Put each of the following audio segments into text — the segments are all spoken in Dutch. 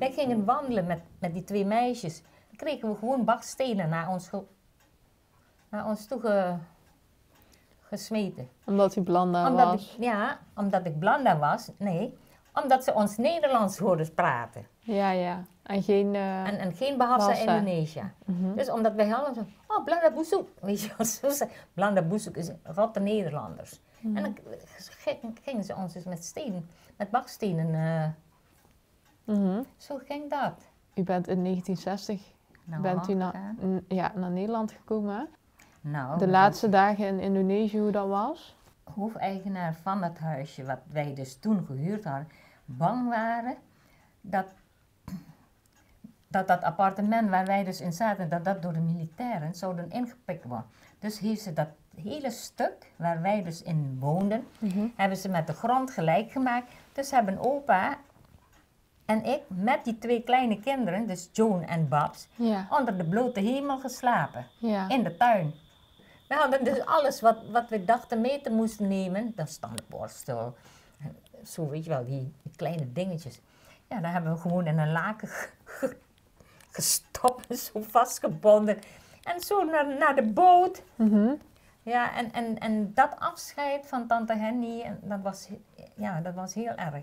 Wij gingen wandelen met die 2 meisjes. Dan kregen we gewoon bakstenen naar ons toe gesmeten. Omdat u Blanda was? Omdat ik Blanda was. Nee, omdat ze ons Nederlands hoorden praten. Ja, ja. En geen... En geen Bahasa Indonesia. Dus omdat wij hadden zo, oh, Blanda Busuk. Weet je wat zo zeggen? Blanda Busuk is rotte Nederlanders. En dan gingen ze ons dus met bakstenen. Zo ging dat. U bent in 1960 naar Nederland gekomen, hè? Nou, de laatste dagen in Indonesië, hoe dat was? Hoofdeigenaar van dat huisje, wat wij dus toen gehuurd hadden, bang waren dat appartement waar wij dus in zaten, dat door de militairen zouden ingepikt worden. Dus heeft ze dat hele stuk waar wij dus in woonden, hebben ze met de grond gelijk gemaakt. Dus hebben opa en ik met die 2 kleine kinderen, dus Joan en Babs, onder de blote hemel geslapen. In de tuin. We hadden dus alles wat we dachten mee te moesten nemen. Dat standborstel, zo weet je wel, die kleine dingetjes. Ja, daar hebben we gewoon in een laken gestopt en zo vastgebonden. En zo naar de boot. Ja, en dat afscheid van tante Henny, dat was heel erg.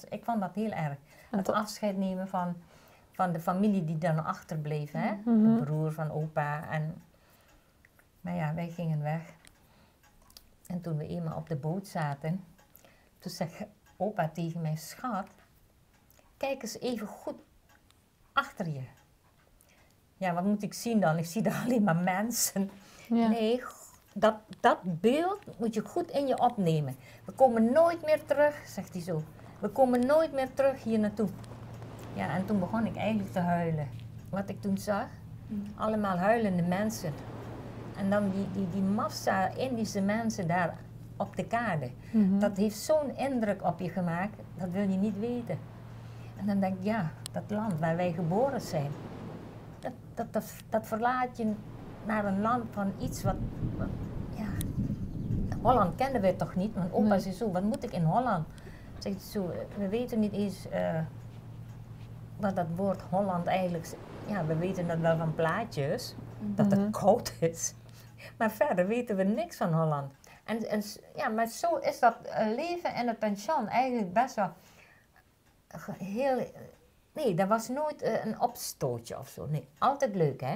Ik vond dat heel erg. Het afscheid nemen van de familie die dan achterbleef. Hè? De broer van opa. Maar ja, wij gingen weg. En toen we eenmaal op de boot zaten, toen zei opa tegen mij, schat, kijk eens even goed achter je. Ja, wat moet ik zien dan? Ik zie daar alleen maar mensen. Ja. Nee, dat beeld moet je goed in je opnemen. We komen nooit meer terug, zegt hij zo. We komen nooit meer terug hier naartoe. Ja, en toen begon ik eigenlijk te huilen. Wat ik toen zag, allemaal huilende mensen. En dan die massa Indische mensen daar op de kade. Dat heeft zo'n indruk op je gemaakt, dat wil je niet weten. En dan denk ik, ja, dat land waar wij geboren zijn, dat verlaat je naar een land van iets wat ja, Holland kenden we toch niet, want opa zei zo, wat moet ik in Holland? Zegt zo, we weten niet eens wat dat woord Holland eigenlijk is. Ja, we weten dat wel van plaatjes, dat het koud is. Maar verder weten we niks van Holland. Ja, maar zo is dat leven in het pension eigenlijk best wel heel... Nee, dat was nooit een opstootje of zo. Nee, altijd leuk, hè.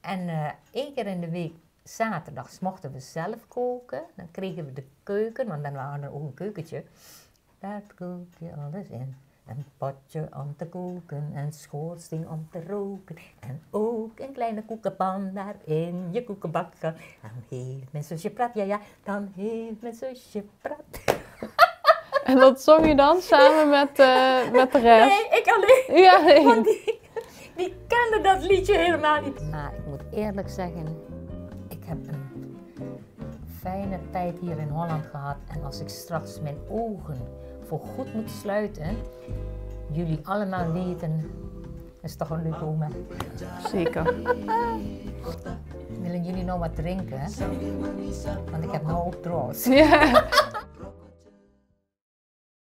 En 1 keer in de week, zaterdags, mochten we zelf koken. Dan kregen we de keuken, want dan hadden we ook een keukentje. Daar kook je alles in. Een potje om te koken, een schoorsteen om te roken. En ook een kleine koekenpan daarin je koekenbakken. Dan heeft mijn zusje prat, ja, dan heeft mijn zusje prat. En dat zong je dan samen met de rest? Nee, ik alleen. Ja, nee. Want die kende dat liedje helemaal niet. Maar ik moet eerlijk zeggen, ik heb een fijne tijd hier in Holland gehad. En als ik straks mijn ogen voor goed moet sluiten, jullie allemaal weten, is toch een leuk moment. Zeker. Willen jullie nou wat drinken? Want ik heb nou ook troost. Ja.